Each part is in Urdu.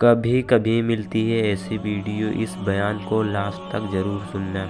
کبھی کبھی ملتی ہے ایسی ویڈیو، اس بیان کو لاسٹ تک ضرور سننا۔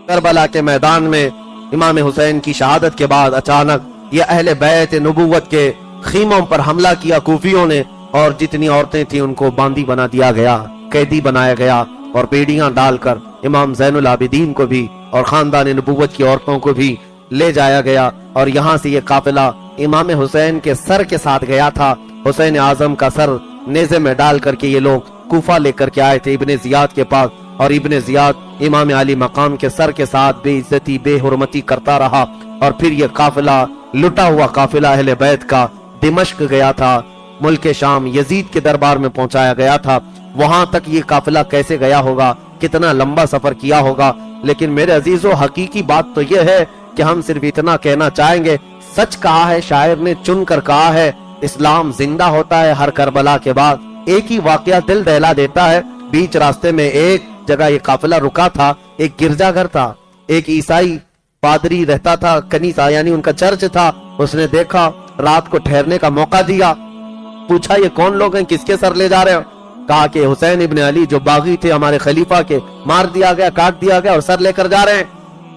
کربلا کے میدان میں امام حسین کی شہادت کے بعد اچانک یہ اہل بیت نبوت کے خیموں پر حملہ کیا کوفیوں نے، اور جتنی عورتیں تھیں ان کو باندی بنا دیا گیا، قیدی بنایا گیا، اور بیڑیاں ڈال کر امام زین العابدین کو بھی اور خاندان نبوت کی عورتوں کو بھی لے جایا گیا۔ اور یہاں سے یہ قافلہ امام حسین کے سر کے ساتھ گیا تھا۔ حسین اعظم کا سر نیزے میں ڈال کر کے یہ لوگ کوفہ لے کر کے آئے تھے ابن زیاد کے پاس، اور ابن زیاد امام علی مقام کے سر کے ساتھ بے عزتی بے حرمتی کرتا رہا، اور پھر یہ قافلہ لٹا ہوا قافلہ اہل بیت کا دمشق گیا تھا، ملک شام یزید کے دربار میں پہنچایا گیا تھا۔ وہاں تک یہ قافلہ کیسے گیا ہوگا، کتنا لمبا سفر کیا ہوگا، لیکن میرے عزیزو حقیقی بات تو یہ ہے کہ ہم صرف اتنا کہنا چاہیں گے، سچ کہا ہے شاعر نے، چن کر کہا ہے، اسلام زندہ ہوتا ہے ہر کربلا کے بعد۔ ایک ہی واقعہ دل دہلا دیتا ہے۔ بیچ راستے میں ایک جگہ یہ قافلہ رکا تھا، ایک گرجا گھر تھا، ایک عیسائی پادری رہتا تھا، کنیسہ یعنی ان کا چرچ تھا۔ اس نے دیکھا، رات کو ٹھہرنے کا موقع دیا، پوچھا یہ کون لوگ ہیں، کس کے سر لے جا رہے ہو؟ کہا کہ حسین ابن علی جو باغی تھے ہمارے خلیفہ کے، مار دیا گیا، کاٹ دیا گیا، اور سر لے کر جا رہے ہیں۔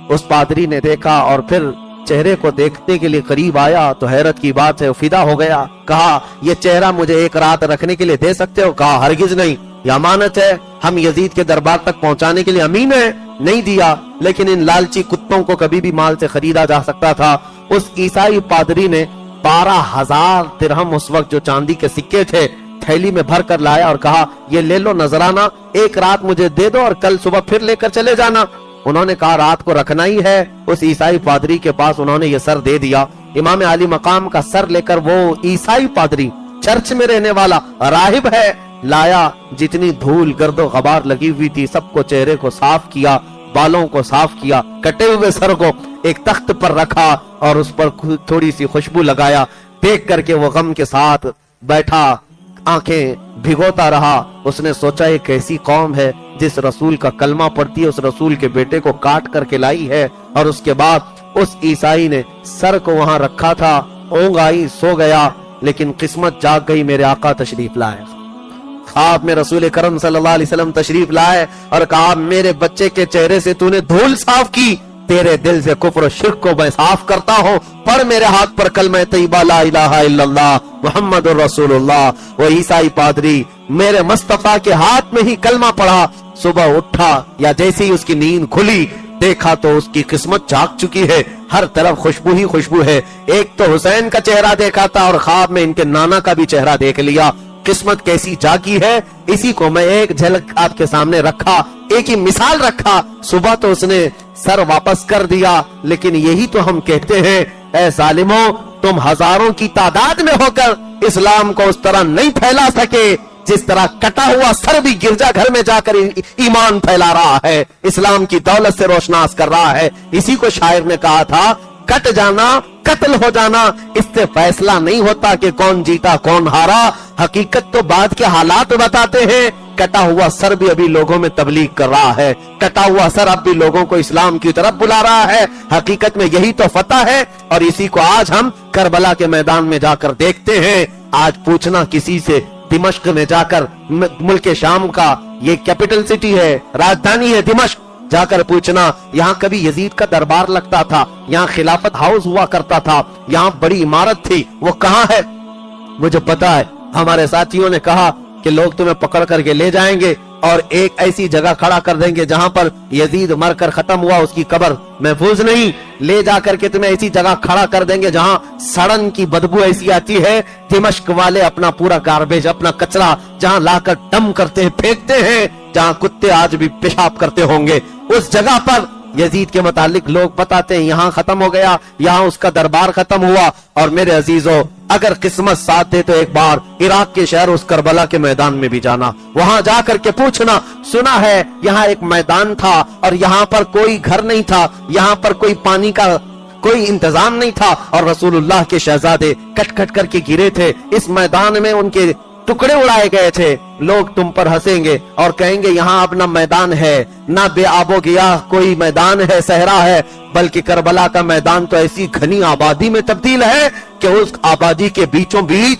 اس پادری نے دیکھا اور پھر چہرے کو دیکھنے کے لیے قریب آیا تو حیرت کی بات ہے، فدا ہو گیا۔ کہا یہ چہرہ مجھے ایک رات رکھنے کے لیے دے سکتے ہو؟ کہا ہرگز نہیں، یہ امانت ہے، ہم یزید کے دربار تک پہنچانے کے لیے امین ہیں۔ نہیں دیا، لیکن ان لالچی کتوں کو کبھی بھی مال سے خریدا جا سکتا تھا۔ اس عیسائی پادری نے 12,000 درہم اس وقت جو چاندی کے سکے تھے تھیلی میں بھر کر لایا اور کہا یہ لے لو نذرانہ، ایک رات مجھے دے دو اور کل صبح پھر لے کر چلے جانا۔ انہوں نے کہا رات کو رکھنا ہی ہے۔ اس عیسائی پادری کے پاس انہوں نے یہ سر دے دیا۔ امام علی مقام کا سر لے کر وہ عیسائی پادری، چرچ میں رہنے والا راہب ہے، لایا۔ جتنی دھول گرد و غبار لگی ہوئی تھی سب کو چہرے کو صاف کیا، بالوں کو صاف کیا، کٹے ہوئے سر کو ایک تخت پر رکھا اور اس پر تھوڑی سی خوشبو لگایا۔ دیکھ کر کے وہ غم کے ساتھ بیٹھا، آنکھیں بھگوتا رہا۔ اس نے سوچا یہ کیسی قوم ہے جس رسول کا کلمہ پڑھتی ہے، اس رسول کے بیٹے کو کاٹ کر کے لائی ہے۔ اور اس کے بعد اس عیسائی نے سر کو وہاں رکھا تھا، اونگ آئی، سو گیا، لیکن قسمت جاگ گئی، میرے آقا تشریف لائے۔ خواب میں رسول کرم صلی اللہ علیہ وسلم تشریف لائے اور کہا میرے بچے کے چہرے سے تو نے دھول صاف کی، تیرے دل سے کفر و شرک کو میں صاف کرتا ہوں، پڑھ میرے ہاتھ پر کلمہ طیبہ لا الہ الا اللہ محمد الرسول اللہ۔ وہ عیسائی پادری میرے مصطفیٰ کے ہاتھ میں ہی کلمہ پڑھا، صبح اٹھا یا جیسے ہی اس کی نیند کھلی دیکھا تو اس کی قسمت جاگ چکی ہے، ہر طرف خوشبو ہی خوشبو ہے۔ ایک تو حسین کا چہرہ دیکھا تھا اور خواب میں ان کے نانا کا بھی چہرہ دیکھ لیا۔ قسمت کیسی جاگی ہے، اسی کو میں ایک جھلک آپ کے سامنے رکھا، ایک ہی مثال رکھا۔ صبح تو اس نے سر واپس کر دیا، لیکن یہی تو ہم کہتے ہیں اے ظالموں، تم ہزاروں کی تعداد میں ہو کر اسلام کو اس طرح نہیں پھیلا سکے جس طرح کٹا ہوا سر بھی گرجا گھر میں جا کر ایمان پھیلا رہا ہے، اسلام کی دولت سے روشناس کر رہا ہے۔ اسی کو شاعر نے کہا تھا کٹ جانا قتل ہو جانا، اس سے فیصلہ نہیں ہوتا کہ کون جیتا کون ہارا، حقیقت تو بعد کے حالات بتاتے ہیں۔ کٹا ہوا سر بھی ابھی لوگوں میں تبلیغ کر رہا ہے، کٹا ہوا سر اب بھی لوگوں کو اسلام کی طرف بلا رہا ہے۔ حقیقت میں یہی تو فتح ہے، اور اسی کو آج ہم کربلا کے میدان میں جا کر دیکھتے ہیں۔ آج پوچھنا کسی سے، دمشق میں جا کر، ملک شام کا یہ کیپٹل سٹی ہے، راجدھانی ہے دمشق، جا کر پوچھنا یہاں کبھی یزید کا دربار لگتا تھا، یہاں خلافت ہاؤس ہوا کرتا تھا، یہاں بڑی عمارت تھی، وہ کہاں ہے؟ مجھے پتا ہے ہمارے ساتھیوں نے کہا کہ لوگ تمہیں پکڑ کر کے لے جائیں گے اور ایک ایسی جگہ کھڑا کر دیں گے جہاں پر یزید مر کر ختم ہوا، اس کی قبر محفوظ نہیں، لے جا کر کے تمہیں ایسی جگہ کھڑا کر دیں گے جہاں سڑن کی بدبو ایسی آتی ہے، دمشق والے اپنا پورا گاربیج، اپنا کچرا جہاں لا کر ڈم کرتے ہیں، پھینکتے ہیں، جہاں کتے آج بھی پیشاب کرتے ہوں گے، اس جگہ پر یزید کے متعلق لوگ بتاتے ہیں یہاں ختم ہو گیا، یہاں اس کا دربار ختم ہوا۔ اور میرے عزیزو اگر قسمت ساتھ دے تو ایک بار عراق کے شہر اس کربلا کے میدان میں بھی جانا، وہاں جا کر کے پوچھنا، سنا ہے یہاں ایک میدان تھا اور یہاں پر کوئی گھر نہیں تھا، یہاں پر کوئی پانی کا کوئی انتظام نہیں تھا، اور رسول اللہ کے شہزادے کٹ کٹ کر کے گرے تھے، اس میدان میں ان کے ٹکڑے اڑائے گئے تھے۔ لوگ تم پر ہنسیں گے اور کہیں گے یہاں اب نہ میدان ہے، نہ بے آب و گیاہ کوئی میدان ہے، صحرا ہے، بلکہ کربلا کا میدان تو ایسی گھنی آبادی میں تبدیل ہے کہ اس آبادی کے بیچوں بیچ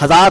1000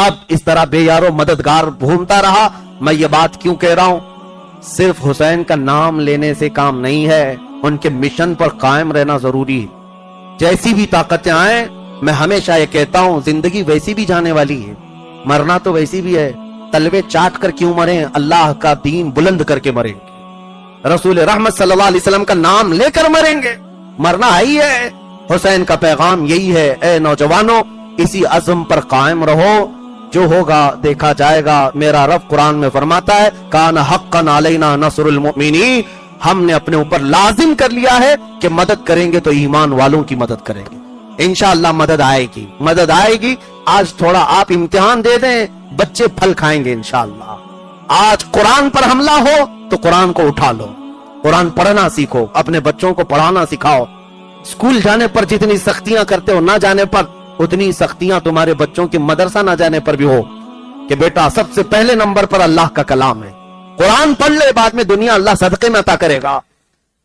اب اس طرح بے یارو مددگار ڈھونڈتا رہا. میں یہ بات کیوں کہہ رہا ہوں؟ صرف حسین کا نام لینے سے کام نہیں ہے, ان کے مشن پر قائم رہنا ضروری ہے. جیسی بھی طاقتیں آئیں, میں ہمیشہ یہ کہتا ہوں, زندگی ویسی بھی جانے والی ہے, مرنا تو ویسی بھی ہے. تلوے چاٹ کر کیوں مریں, اللہ کا دین بلند کر کے مریں گے, رسول رحمت صلی اللہ علیہ وسلم کا نام لے کر مریں گے. مرنا ہی ہے. حسین کا پیغام یہی ہے, اے نوجوانوں اسی عزم پر قائم رہو, جو ہوگا دیکھا جائے گا. میرا رب قرآن میں فرماتا ہے, کان حقا علینا نصر المؤمنین, ہم نے اپنے اوپر لازم کر لیا ہے کہ مدد کریں گے تو ایمان والوں کی مدد کریں گے. انشاءاللہ مدد آئے گی, مدد آئے گی. آج تھوڑا آپ امتحان دے دیں, بچے پھل کھائیں گے انشاءاللہ. آج قرآن پر حملہ ہو تو قرآن کو اٹھا لو, قرآن پڑھنا سیکھو, اپنے بچوں کو پڑھانا سکھاؤ. اسکول جانے پر جتنی سختیاں کرتے ہو, نہ جانے پر اتنی سختیاں تمہارے بچوں کے مدرسہ نہ جانے پر بھی ہو, کہ بیٹا سب سے پہلے نمبر پر اللہ کا کلام ہے, قرآن پڑھ لے, بعد میں دنیا اللہ صدقے میں عطا کرے گا.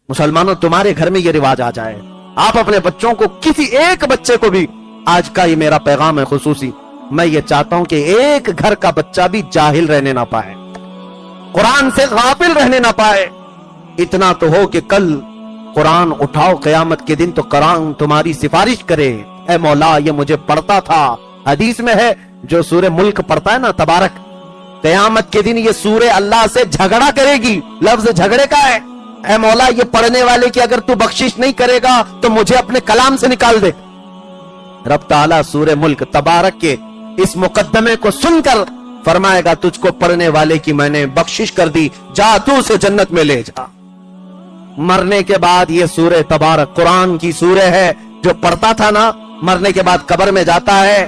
مسلمانوں تمہارے گھر میں یہ رواج آ جائے. آپ اپنے بچوں کو, کسی ایک بچے کو بھی, آج کا یہ میرا پیغام ہے خصوصی, میں یہ چاہتا ہوں کہ ایک گھر کا بچہ بھی جاہل رہنے نہ پائے, قرآن سے غافل رہنے نہ پائے. اتنا تو ہو کہ کل قرآن اٹھاؤ قیامت کے دن تو قرآن تمہاری سفارش کرے, اے مولا یہ مجھے پڑھتا تھا. حدیث میں ہے, جو سورہ ملک پڑھتا ہے نا تبارک, قیامت کے دن یہ سورہ اللہ سے جھگڑا کرے گی. لفظ جھگڑے کا ہے, اے مولا یہ پڑھنے والے کی اگر تو بخشش نہیں کرے گا تو مجھے اپنے کلام سے نکال دے. رب تعالیٰ سورہ ملک تبارک کے اس مقدمے کو سن کر فرمائے گا, تجھ کو پڑھنے والے کی میں نے بخشش کر دی, جا تو اسے جنت میں لے جا. مرنے کے بعد یہ سورہ تبارک قرآن کی سورہ ہے, جو پڑھتا تھا نا, مرنے کے بعد قبر میں جاتا ہے,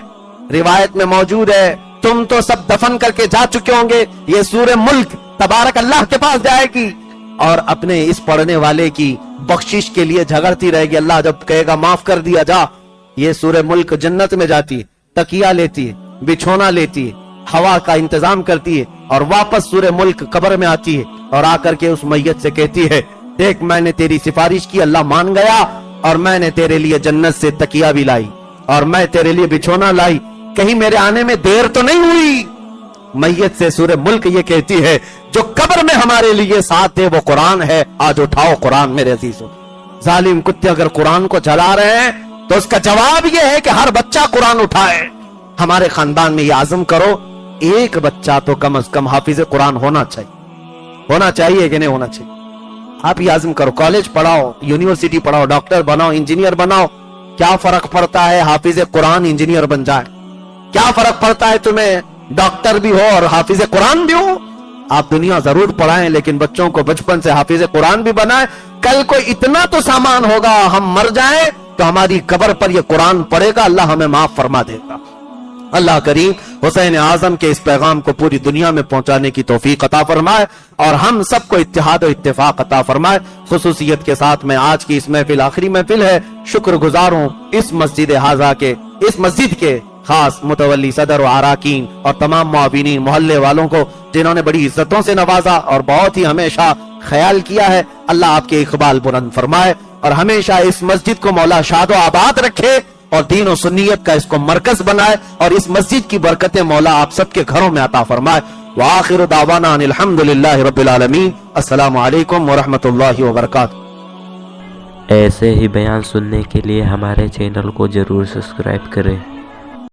روایت میں موجود ہے, تم تو سب دفن کر کے جا چکے ہوں گے, یہ سورہ ملک تبارک اللہ کے پاس جائے گی اور اپنے اس پڑھنے والے کی بخشش کے لیے جھگڑتی رہے گی. اللہ جب کہے گا معاف کر دیا جا, یہ سورہ ملک جنت میں جاتی ہے, تکیہ لیتی ہے, بچھونا لیتی ہے, ہوا کا انتظام کرتی ہے, اور واپس سورہ ملک قبر میں آتی ہے, اور آ کر کے اس میت سے کہتی ہے, دیکھ میں نے تیری سفارش کی, اللہ مان گیا, اور میں نے تیرے لیے جنت سے تکیہ بھی لائی, اور میں تیرے لیے بچھونا لائی, کہیں میرے آنے میں دیر تو نہیں ہوئی. میت سے سورہ ملک یہ کہتی ہے, جو قبر میں ہمارے لیے ساتھ ہے وہ قرآن ہے, آج اٹھاؤ قرآن میرے عزیزوں. ظالم کتے اگر قرآن کو جلا رہے ہیں تو اس کا جواب یہ ہے کہ ہر بچہ قرآن اٹھائے. ہمارے خاندان میں یہ عزم کرو, ایک بچہ تو کم از کم حافظ قرآن ہونا چاہیے. ہونا چاہیے کہ نہیں ہونا چاہیے؟ آپ یہ عزم کرو, کالج پڑھاؤ, یونیورسٹی پڑھاؤ, ڈاکٹر بناؤ, انجینئر بناؤ. کیا فرق پڑتا ہے حافظ قرآن انجینئر بن جائے؟ کیا فرق پڑتا ہے تمہیں ڈاکٹر بھی ہو اور حافظ قرآن بھی ہو؟ آپ دنیا ضرور پڑھائیں لیکن بچوں کو بچپن سے حافظ قرآن بھی بنائیں. کل کو اتنا تو سامان ہوگا, ہم مر جائیں تو ہماری قبر پر یہ قرآن پڑھے گا, اللہ ہمیں معاف فرما دے گا. اللہ کریم حسین اعظم کے اس پیغام کو پوری دنیا میں پہنچانے کی توفیق عطا فرمائے, اور ہم سب کو اتحاد و اتفاق عطا فرمائے. خصوصیت کے ساتھ میں آج کی اس محفل آخری محفل ہے, شکر گزار ہوں اس مسجد حاضہ کے, اس مسجد کے خاص متولی صدر و اراکین اور تمام معاونین محلے والوں کو, جنہوں نے بڑی عزتوں سے نوازا اور بہت ہی ہمیشہ خیال کیا ہے. اللہ آپ کے اقبال بلند فرمائے اور ہمیشہ اس مسجد کو مولا شاد و آباد رکھے, اور دین و سنیت کا اس کو مرکز بنائے, اور اس مسجد کی برکتیں مولا آپ سب کے گھروں میں عطا فرمائے. وآخر دعوانا ان الحمدللہ رب العالمین. السلام علیکم ورحمۃ اللہ وبرکاتہ. ایسے ہی بیان سننے کے لیے ہمارے چینل کو ضرور سبسکرائب کریں.